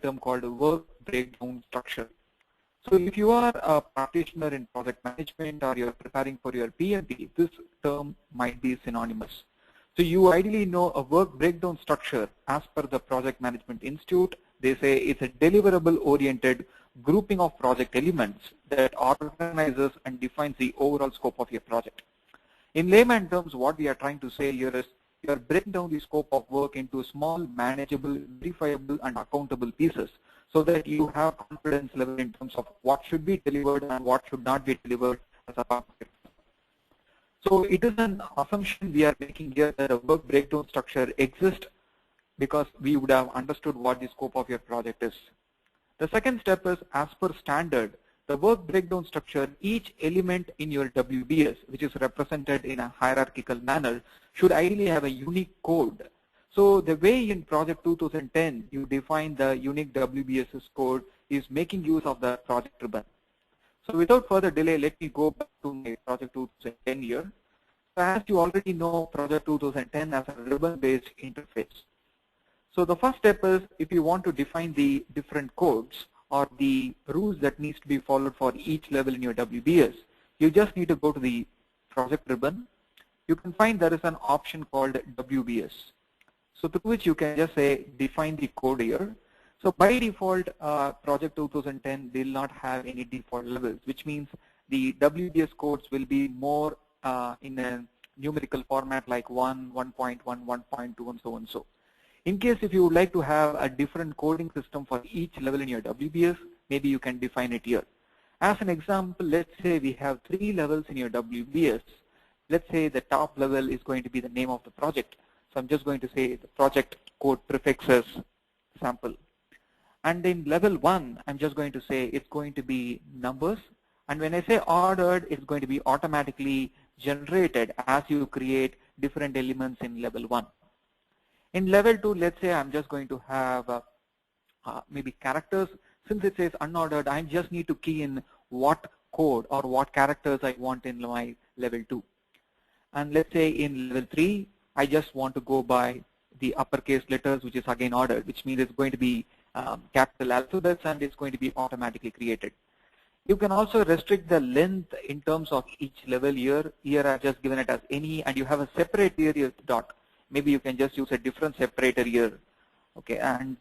term called work breakdown structure. So if you are a practitioner in project management or you're preparing for your PMP, this term might be synonymous. So you ideally know a work breakdown structure as per the Project Management Institute. They say it's a deliverable-oriented grouping of project elements that organizes and defines the overall scope of your project. In layman terms, what we are trying to say here is you are breaking down the scope of work into small, manageable, verifiable, and accountable pieces so that you have confidence level in terms of what should be delivered and what should not be delivered as a part of it. So it is an assumption we are making here that a work breakdown structure exists because we would have understood what the scope of your project is. The second step is, as per standard, the work breakdown structure, each element in your WBS, which is represented in a hierarchical manner, should ideally have a unique code. So the way in Project 2010 you define the unique WBS's code is making use of the project ribbon. So without further delay, let me go back to my Project 2010 here. So as you already know, Project 2010 has a ribbon-based interface. So the first step is, if you want to define the different codes or the rules that needs to be followed for each level in your WBS, you just need to go to the project ribbon. You can find there is an option called WBS. So through which you can just say define the code here. So by default, Project 2010 will not have any default levels, which means the WBS codes will be more in a numerical format like 1, 1.1, 1.2, and so on and so. In case if you would like to have a different coding system for each level in your WBS, maybe you can define it here. As an example, let's say we have 3 levels in your WBS. Let's say the top level is going to be the name of the project. So I'm just going to say the project code prefixes sample. And in level 1, I'm just going to say it's going to be numbers. And when I say ordered, it's going to be automatically generated as you create different elements in level 1. In level 2, let's say I'm just going to have maybe characters. Since it says unordered, I just need to key in what code or what characters I want in my level 2. And let's say in level 3, I just want to go by the uppercase letters, which is again ordered, which means it's going to be capital alphabets and it's going to be automatically created. You can also restrict the length in terms of each level here. Here I've just given it as any, and you have a separate here dot. Maybe you can just use a different separator here. Okay, and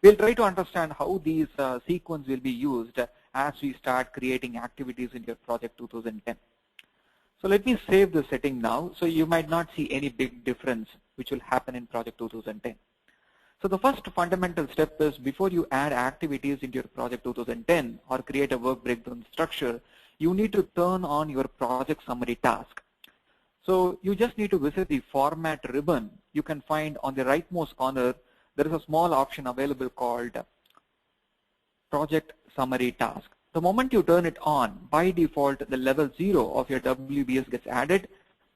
we'll try to understand how these sequence will be used as we start creating activities in your Project 2010. So let me save the setting now. So you might not see any big difference which will happen in Project 2010. So the first fundamental step is, before you add activities into your Project 2010 or create a work breakdown structure, you need to turn on your project summary task. So you just need to visit the format ribbon. You can find on the rightmost corner, there is a small option available called project summary task. The moment you turn it on, by default, the level 0 of your WBS gets added.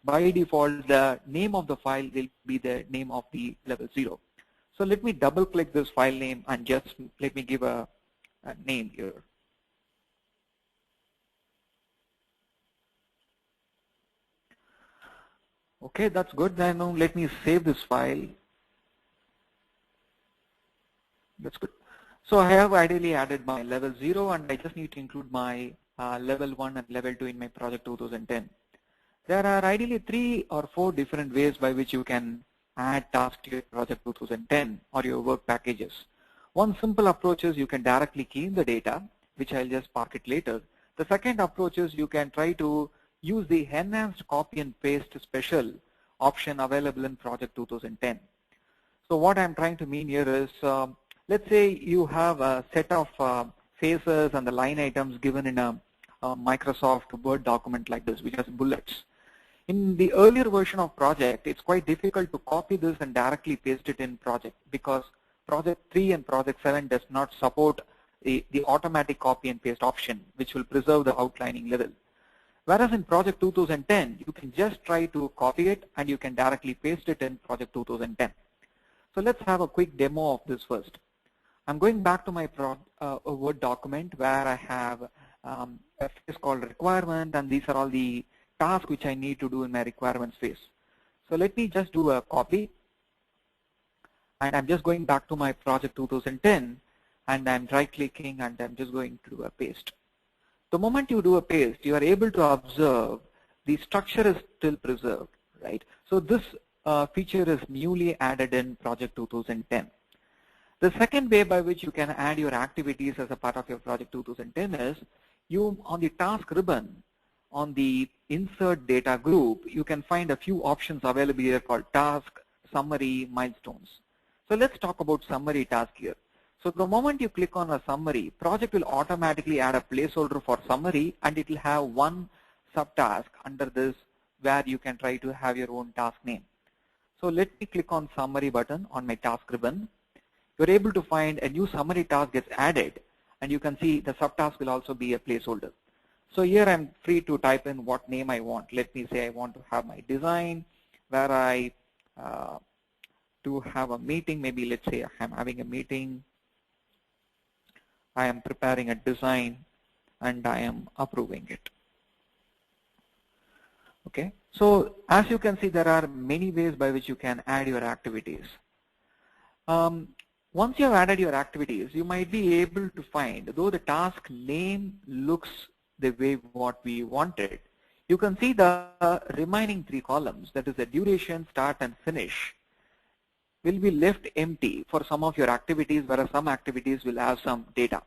By default, the name of the file will be the name of the level 0. So let me double click this file name and just let me give a name here. Okay, that's good. Then now let me save this file. That's good. So I have ideally added my level 0 and I just need to include my level 1 and level 2 in my Project 2010. There are ideally 3 or 4 different ways by which you can add tasks to your Project 2010 or your work packages. One simple approach is you can directly key in the data, which I'll just park it later. The second approach is you can try to use the enhanced copy and paste special option available in Project 2010. So what I'm trying to mean here is, let's say you have a set of phases and the line items given in a Microsoft Word document like this, which has bullets. In the earlier version of Project, it's quite difficult to copy this and directly paste it in Project because Project 3 and Project 7 does not support the automatic copy and paste option, which will preserve the outlining level. Whereas in Project 2010, you can just try to copy it and you can directly paste it in Project 2010. So let's have a quick demo of this first. I'm going back to my Word document where I have a phase called requirement, and these are all the tasks which I need to do in my requirements phase. So let me just do a copy, and I'm just going back to my Project 2010, and I'm right clicking and I'm just going to do a paste. The moment you do a paste, you are able to observe the structure is still preserved, right? So this feature is newly added in Project 2010. The second way by which you can add your activities as a part of your Project 2010 is you, on the task ribbon, on the insert data group, you can find a few options available here called task, summary, milestones. So let's talk about summary task here. So the moment you click on a summary, project will automatically add a placeholder for summary, and it will have one subtask under this where you can try to have your own task name. So let me click on summary button on my task ribbon. You're able to find a new summary task gets added, and you can see the subtask will also be a placeholder. So here I'm free to type in what name I want. Let me say I want to have my design where I to have a meeting. Maybe let's say I'm having a meeting. I am preparing a design and I am approving it. Okay. So as you can see, there are many ways by which you can add your activities. Once you have added your activities, you might be able to find, though the task name looks the way what we wanted, you can see the remaining three columns, that is the duration, start and finish, will be left empty for some of your activities, whereas some activities will have some data.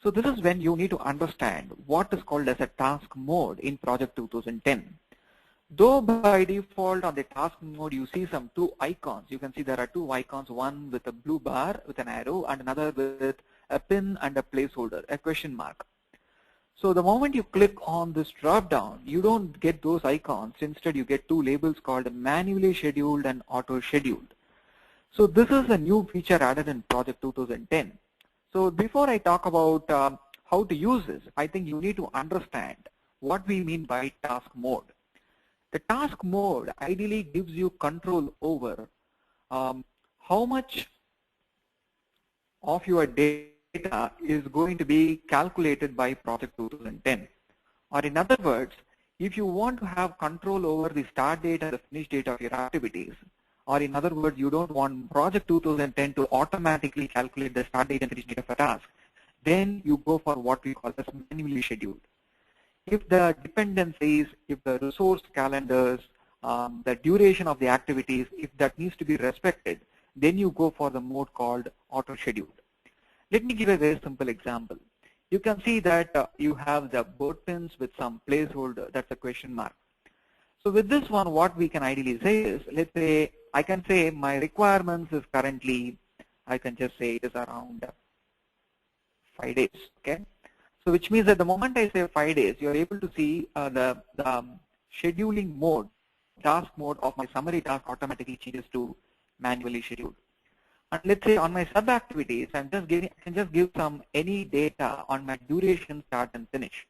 So this is when you need to understand what is called as a task mode in Project 2010. Though by default on the task mode you see some two icons. You can see there are two icons, one with a blue bar with an arrow and another with a pin and a placeholder, a question mark. So the moment you click on this drop down, you don't get those icons. Instead you get two labels called manually scheduled and auto scheduled. So this is a new feature added in Project 2010. So before I talk about how to use this, I think you need to understand what we mean by task mode. The task mode ideally gives you control over how much of your data is going to be calculated by Project 2010. Or in other words, if you want to have control over the start date and the finish date of your activities, or in other words, you don't want Project 2010 to automatically calculate the start date and finish date of a task, then you go for what we call as manually scheduled. If the dependencies, if the resource calendars, the duration of the activities, if that needs to be respected, then you go for the mode called auto scheduled. Let me give a very simple example. You can see that you have the board pins with some placeholder, that's a question mark. So with this one, what we can ideally say is, let's say, I can say my requirements is currently, I can just say it is around 5 days, okay? So which means that the moment I say 5 days, you're able to see the scheduling mode, task mode of my summary task automatically changes to manually scheduled. And let's say on my sub activities, I can just give some any data on my duration, start and finish.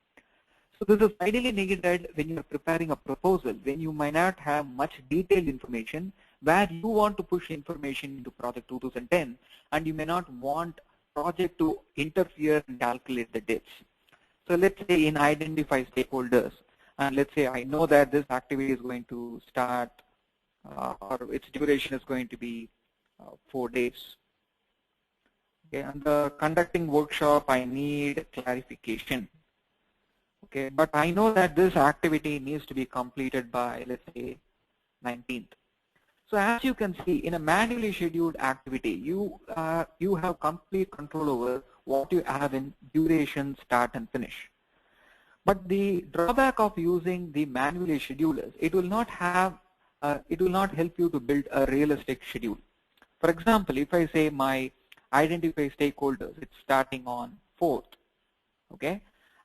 So this is ideally needed when you're preparing a proposal, when you might not have much detailed information, where you want to push information into Project 2010, and you may not want project to interfere and calculate the dates. So let's say in identify stakeholders, and let's say I know that this activity is going to start or its duration is going to be 4 days. Okay, and the conducting workshop, I need clarification. Okay, but I know that this activity needs to be completed by, let's say, 19th. So as you can see, in a manually scheduled activity, you have complete control over what you have in duration, start and finish. But the drawback of using the manually schedulers, it will not help you to build a realistic schedule. For example, if I say my identify stakeholders, it's starting on 4th, okay,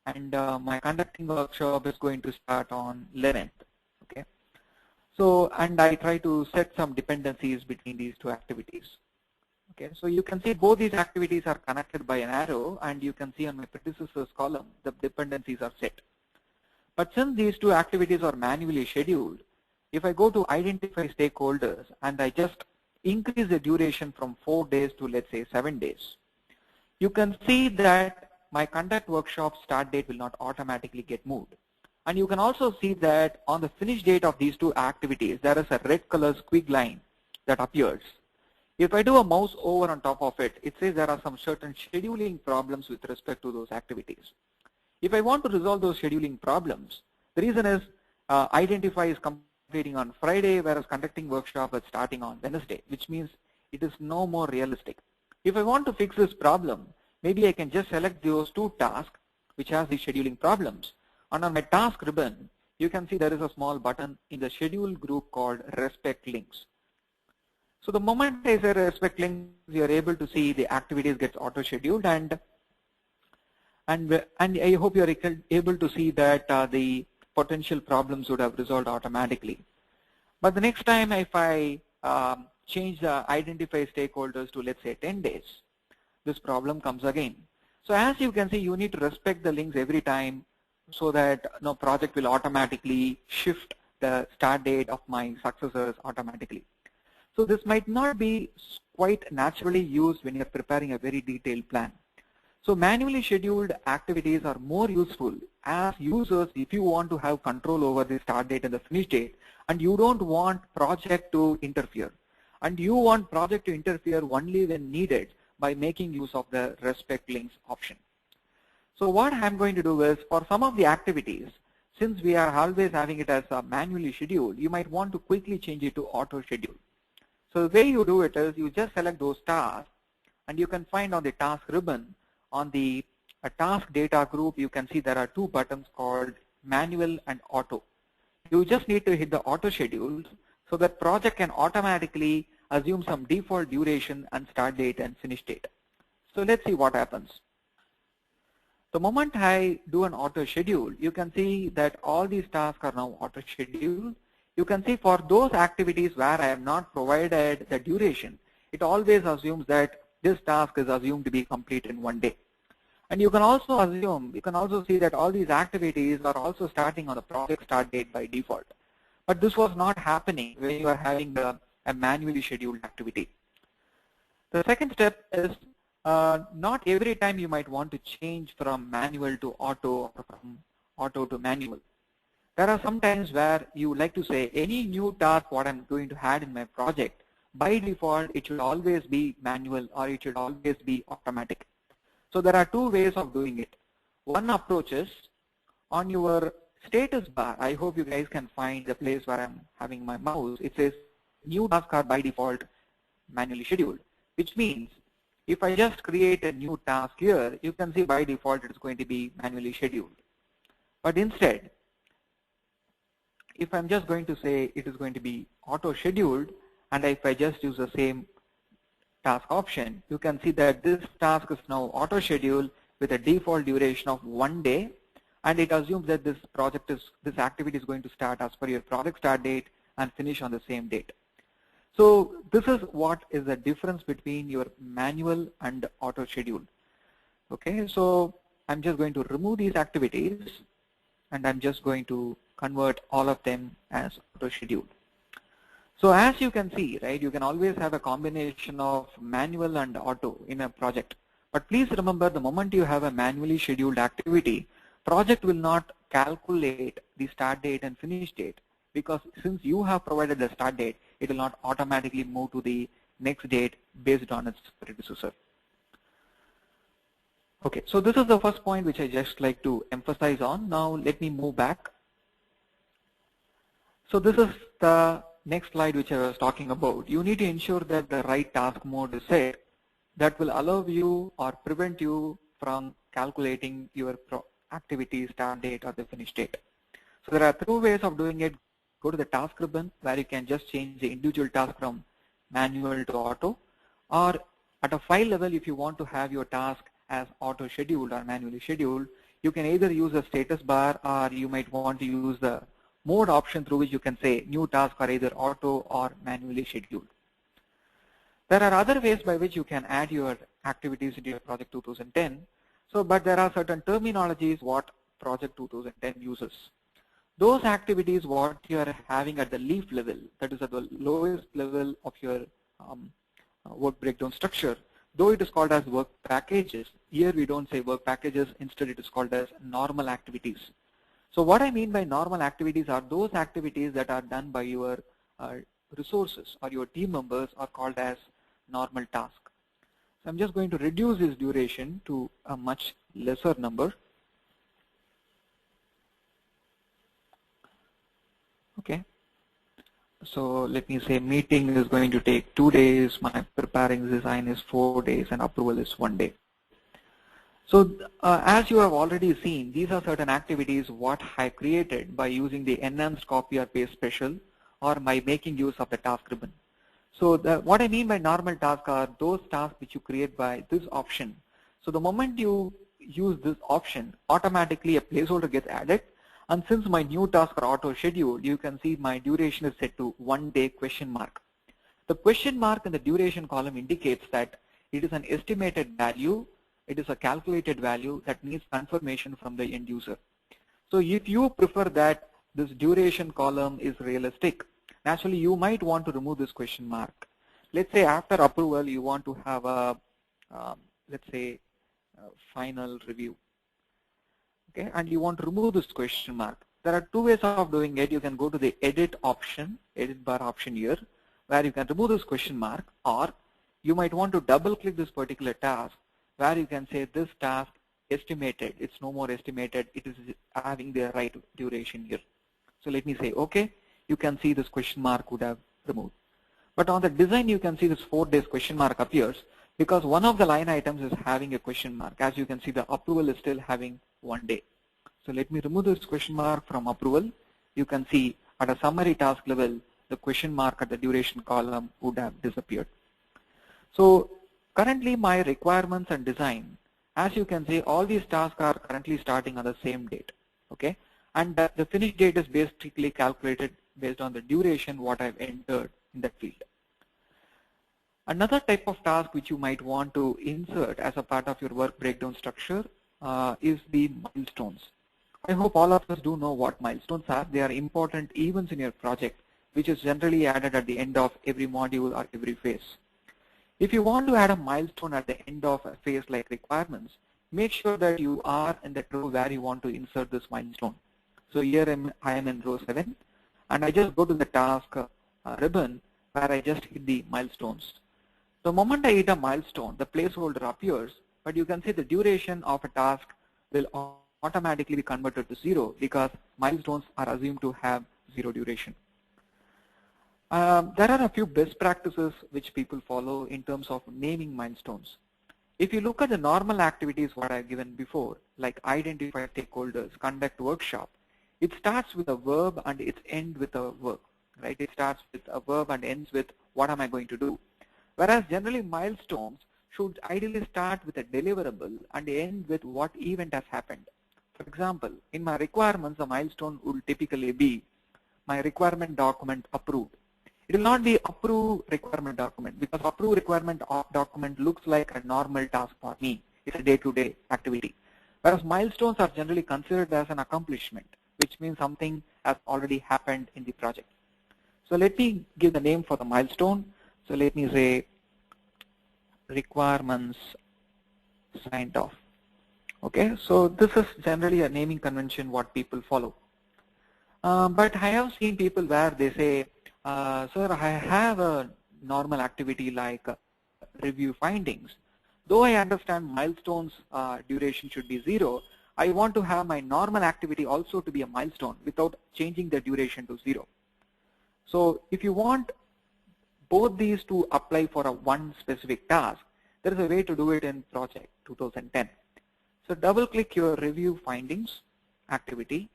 and my conducting workshop is going to start on 11th, okay. So, and I try to set some dependencies between these two activities. Okay, so you can see both these activities are connected by an arrow, and you can see on my predecessors column the dependencies are set. But since these two activities are manually scheduled, if I go to identify stakeholders and I just increase the duration from 4 days to, let's say, 7 days, you can see that my conduct workshop start date will not automatically get moved. And you can also see that on the finish date of these two activities, there is a red color squiggle line that appears. If I do a mouse over on top of it, it says there are some certain scheduling problems with respect to those activities. If I want to resolve those scheduling problems, the reason is Identify is completing on Friday, whereas conducting workshop is starting on Wednesday, which means it is no more realistic. If I want to fix this problem, maybe I can just select those two tasks which has the scheduling problems. And on my task ribbon, you can see there is a small button in the schedule group called respect links. So the moment I say respect links, you are able to see the activities gets auto-scheduled, and I hope you are able to see that the potential problems would have resolved automatically. But the next time if I change the identify stakeholders to, let's say, 10 days, this problem comes again. So as you can see, you need to respect the links every time so that no project will automatically shift the start date of my successors automatically. So this might not be quite naturally used when you're preparing a very detailed plan. So manually scheduled activities are more useful as users if you want to have control over the start date and the finish date, and you don't want project to interfere. And you want project to interfere only when needed by making use of the respect links option. So what I'm going to do is, for some of the activities, since we are always having it as a manually scheduled, you might want to quickly change it to auto schedule. So the way you do it is you just select those tasks, and you can find on the task ribbon on the task data group, you can see there are two buttons called manual and auto. You just need to hit the auto schedule so that project can automatically assume some default duration and start date and finish date. So let's see what happens. The moment I do an auto schedule, you can see that all these tasks are now auto scheduled. You can see for those activities where I have not provided the duration, it always assumes that this task is assumed to be complete in 1 day. And you can also see that all these activities are also starting on the project start date by default. But this was not happening when you are having a manually scheduled activity. The second step is not every time you might want to change from manual to auto or from auto to manual. There are some times where you like to say any new task what I'm going to add in my project, by default it should always be manual or it should always be automatic. So there are two ways of doing it. One approach is on your status bar. I hope you guys can find the place where I'm having my mouse. It says new tasks are by default manually scheduled, which means if I just create a new task here, you can see by default it's going to be manually scheduled. But instead, if I'm just going to say it is going to be auto scheduled, and if I just use the same task option, you can see that this task is now auto scheduled with a default duration of 1 day, and it assumes that this activity is going to start as per your project start date and finish on the same date. So this is what is the difference between your manual and auto scheduled. Okay, so I'm just going to remove these activities and I'm just going to convert all of them as auto scheduled. So as you can see, right, you can always have a combination of manual and auto in a project. But please remember, the moment you have a manually scheduled activity, project will not calculate the start date and finish date, because since you have provided the start date, it will not automatically move to the next date based on its predecessor. Okay, so this is the first point which I just like to emphasize on. Now let me move back. So this is the next slide which I was talking about. You need to ensure that the right task mode is set that will allow you or prevent you from calculating your activity start date or the finish date. So there are two ways of doing it. Go to the task ribbon where you can just change the individual task from manual to auto, or at a file level, if you want to have your task as auto scheduled or manually scheduled, you can either use a status bar or you might want to use the mode option through which you can say new tasks are either auto or manually scheduled. There are other ways by which you can add your activities into your Project 2010. So, but there are certain terminologies what Project 2010 uses. Those activities what you are having at the leaf level, that is at the lowest level of your work breakdown structure, though it is called as work packages, here we don't say work packages, instead it is called as normal activities. So what I mean by normal activities are those activities that are done by your resources or your team members are called as normal task. So I'm just going to reduce this duration to a much lesser number. Okay. So let me say meeting is going to take 2 days, my preparing design is 4 days, and approval is 1 day. So as you have already seen, these are certain activities what I created by using the enhanced copy or paste special or by making use of the task ribbon. So what I mean by normal tasks are those tasks which you create by this option. So the moment you use this option, automatically a placeholder gets added. And since my new tasks are auto-scheduled, you can see my duration is set to 1 day question mark. The question mark in the duration column indicates that it is an estimated value, it is a calculated value that needs confirmation from the end user. So if you prefer that this duration column is realistic, naturally you might want to remove this question mark. Let's say after approval you want to have a, let's say, final review. Okay, and you want to remove this question mark. There are two ways of doing it. You can go to the edit option, edit bar option here, where you can remove this question mark, or you might want to double click this particular task where you can say this task estimated, it's no more estimated, it is having the right duration here. So let me say okay, you can see this question mark would have removed. But on the design you can see this 4 days question mark appears because one of the line items is having a question mark. As you can see, the approval is still having 1 day. So let me remove this question mark from approval. You can see at a summary task level, the question mark at the duration column would have disappeared. So currently my requirements and design, as you can see, all these tasks are currently starting on the same date. Okay, and the finish date is basically calculated based on the duration what I've entered in that field. Another type of task which you might want to insert as a part of your work breakdown structure is the milestones. I hope all of us do know what milestones are. They are important events in your project which is generally added at the end of every module or every phase. If you want to add a milestone at the end of a phase like requirements, make sure that you are in the row where you want to insert this milestone. So here I am in row 7 and I just go to the task ribbon where I just hit the milestones. The moment I hit a milestone, the placeholder appears, but you can see the duration of a task will automatically be converted to 0 because milestones are assumed to have 0 duration. There are a few best practices which people follow in terms of naming milestones. If you look at the normal activities what I've given before, like identify stakeholders, conduct workshop, it starts with a verb and it ends with a verb, right? It starts with a verb and ends with what am I going to do. Whereas generally milestones should ideally start with a deliverable and end with what event has happened. For example, in my requirements, a milestone would typically be my requirement document approved. It will not be approve requirement document because approve requirement document looks like a normal task for me. It's a day-to-day activity. Whereas milestones are generally considered as an accomplishment, which means something has already happened in the project. So let me give the name for the milestone. So let me say requirements signed off. Okay, so this is generally a naming convention what people follow. But I have seen people where they say, sir, I have a normal activity like review findings. Though I understand milestones duration should be 0, I want to have my normal activity also to be a milestone without changing the duration to 0. So if you want both these to apply for a one specific task, there is a way to do it in project 2010. So double click your review findings activity.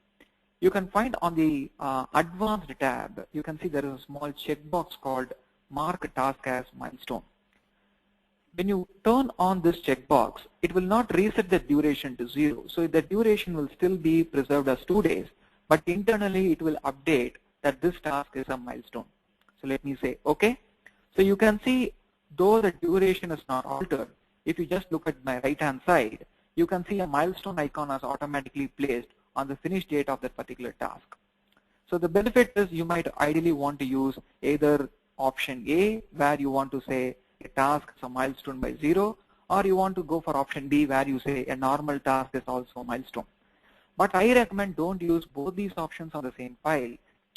You can find on the advanced tab, you can see there is a small checkbox called mark task as milestone. When you turn on this checkbox, it will not reset the duration to 0. So the duration will still be preserved as 2 days, but internally it will update that this task is a milestone. So let me say okay. So you can see though the duration is not altered, if you just look at my right hand side, you can see a milestone icon is automatically placed on the finish date of that particular task. So the benefit is you might ideally want to use either option A where you want to say a task is a milestone by 0, or you want to go for option B where you say a normal task is also a milestone. But I recommend don't use both these options on the same file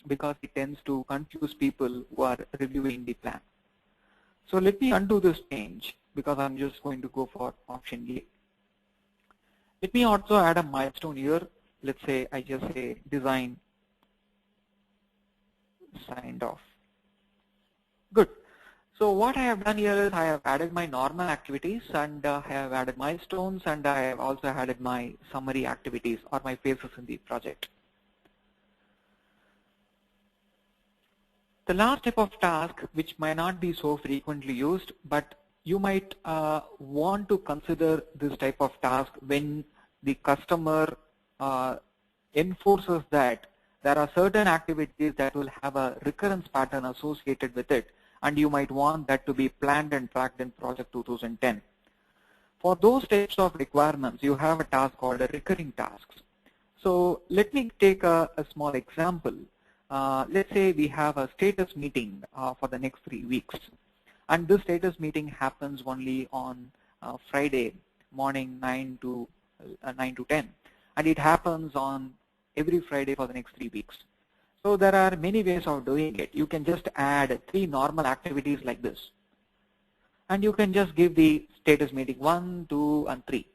because it tends to confuse people who are reviewing the plan. So let me undo this change because I'm just going to go for option A. Let me also add a milestone here. Let's say I just say design signed off. Good. So what I have done here is I have added my normal activities, and I have added milestones, and I have also added my summary activities or my phases in the project. The last type of task, which might not be so frequently used, but you might want to consider this type of task when the customer enforces that there are certain activities that will have a recurrence pattern associated with it, and you might want that to be planned and tracked in Project 2010. For those types of requirements, you have a task called a recurring tasks. So let me take a small example. Let's say we have a status meeting for the next 3 weeks, and this status meeting happens only on Friday morning 9 to 10, and it happens on every Friday for the next 3 weeks. So there are many ways of doing it. You can just add 3 normal activities like this, and you can just give the status meeting 1, 2, and 3.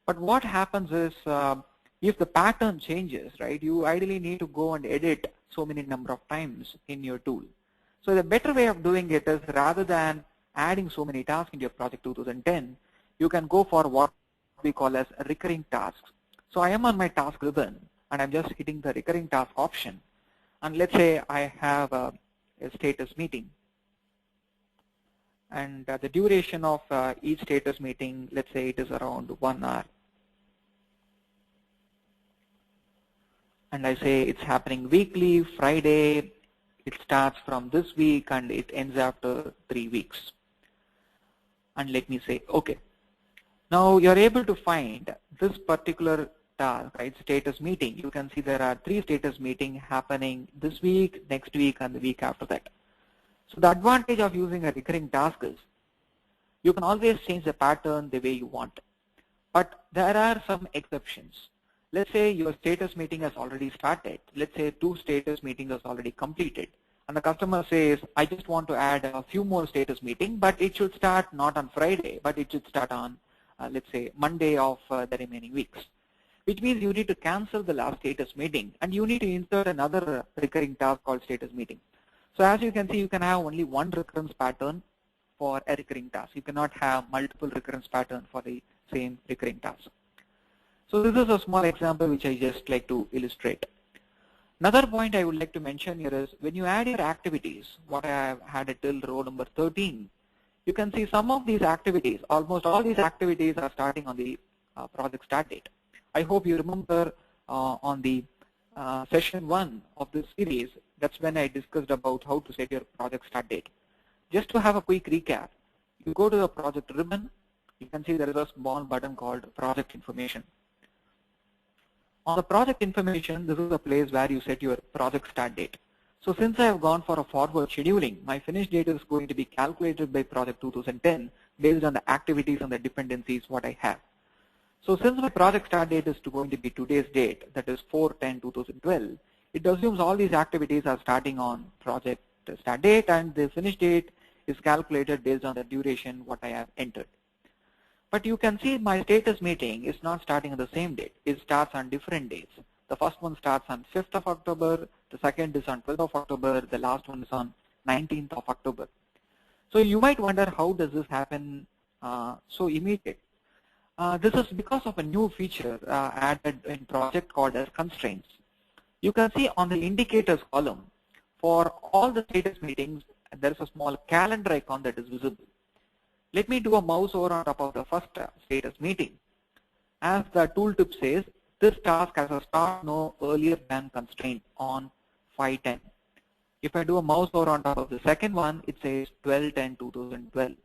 But what happens is if the pattern changes, right, you ideally need to go and edit so many number of times in your tool. So the better way of doing it is, rather than adding so many tasks in your Project 2010, you can go for what we call as recurring tasks. So I am on my task ribbon, and I'm just hitting the recurring task option. And let's say I have a status meeting, and the duration of each status meeting, let's say it is around 1 hour. And I say it's happening weekly, Friday, it starts from this week and it ends after 3 weeks. And let me say, okay. Now you're able to find this particular task, right, status meeting. You can see there are 3 status meetings happening this week, next week, and the week after that. So the advantage of using a recurring task is you can always change the pattern the way you want. But there are some exceptions. Let's say your status meeting has already started. Let's say 2 status meetings has already completed. And the customer says, I just want to add a few more status meetings, but it should start not on Friday, but it should start on, let's say, Monday of the remaining weeks. Which means you need to cancel the last status meeting, and you need to insert another recurring task called status meeting. So as you can see, you can have only one recurrence pattern for a recurring task. You cannot have multiple recurrence patterns for the same recurring task. So this is a small example which I just like to illustrate. Another point I would like to mention here is when you add your activities, what I have had it till row number 13, you can see some of these activities, almost all these activities are starting on the project start date. I hope you remember on the session 1 of this series, that's when I discussed about how to set your project start date. Just to have a quick recap, you go to the project ribbon, you can see there is a small button called project information. On the project information, this is a place where you set your project start date. So since I have gone for a forward scheduling, my finish date is going to be calculated by Project 2010 based on the activities and the dependencies what I have. So since my project start date is going to be today's date, that is 4/10/2012, it assumes all these activities are starting on project start date, and the finish date is calculated based on the duration what I have entered. But you can see my status meeting is not starting on the same date. It starts on different dates. The first one starts on 5th of October, the second is on 12th of October, the last one is on 19th of October. So you might wonder, how does this happen so immediate? This is because of a new feature added in project called as constraints. You can see on the indicators column, for all the status meetings, there is a small calendar icon that is visible. Let me do a mouse over on top of the first status meeting. As the tooltip says, this task has a start no earlier than constraint on 5/10. If I do a mouse over on top of the second one, it says 12/10/2012.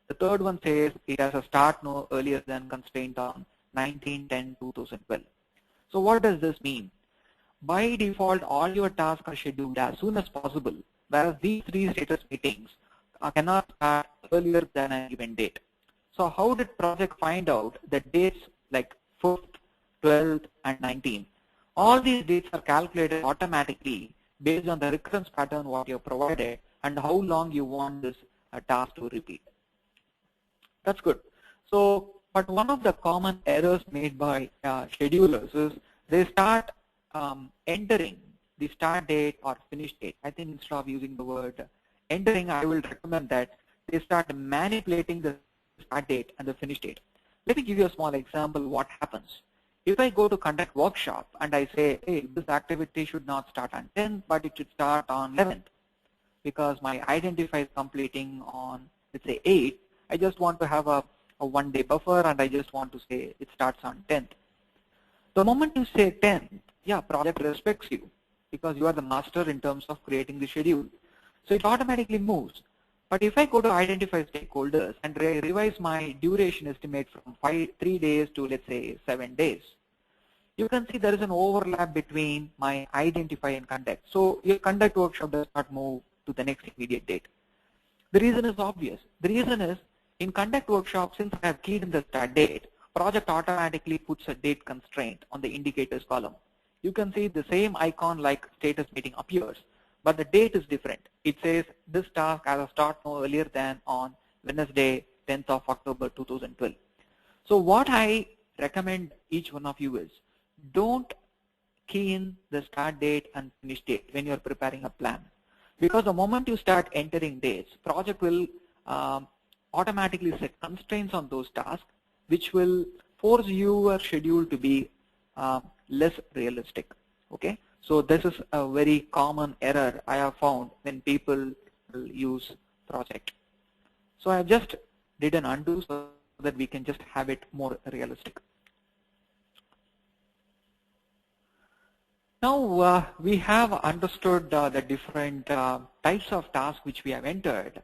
The third one says it has a start no earlier than constraint on 19/10/2012. So what does this mean? By default, all your tasks are scheduled as soon as possible, whereas these 3 status meetings cannot start earlier than a given date. So how did project find out the dates like 5th, 12th, and 19th? All these dates are calculated automatically based on the recurrence pattern what you have provided and how long you want this task to repeat. That's good. So, but one of the common errors made by schedulers is they start entering the start date or finish date. I think instead of using the word entering, I will recommend that they start manipulating the start date and the finish date. Let me give you a small example what happens. If I go to conduct workshop and I say, hey, this activity should not start on 10th, but it should start on 11th, because my identify is completing on, let's say, 8th, I just want to have a 1-day buffer and I just want to say it starts on 10th. The moment you say 10th, yeah, project respects you because you are the master in terms of creating the schedule. So it automatically moves. But if I go to identify stakeholders and revise my duration estimate from 3 days to, let's say, 7 days, you can see there is an overlap between my identify and conduct. So your conduct workshop does not move to the next immediate date. The reason is obvious. The reason is in conduct workshop, since I have keyed in the start date, project automatically puts a date constraint on the indicators column. You can see the same icon like status meeting appears, but the date is different. It says this task has a start no earlier than on Wednesday, 10th of October 2012. So what I recommend each one of you is don't key in the start date and finish date when you're preparing a plan. Because the moment you start entering dates, project will automatically set constraints on those tasks, which will force your schedule to be less realistic. Okay, so this is a very common error I have found when people use project. So I just did an undo so that we can just have it more realistic. Now we have understood the different types of tasks which we have entered.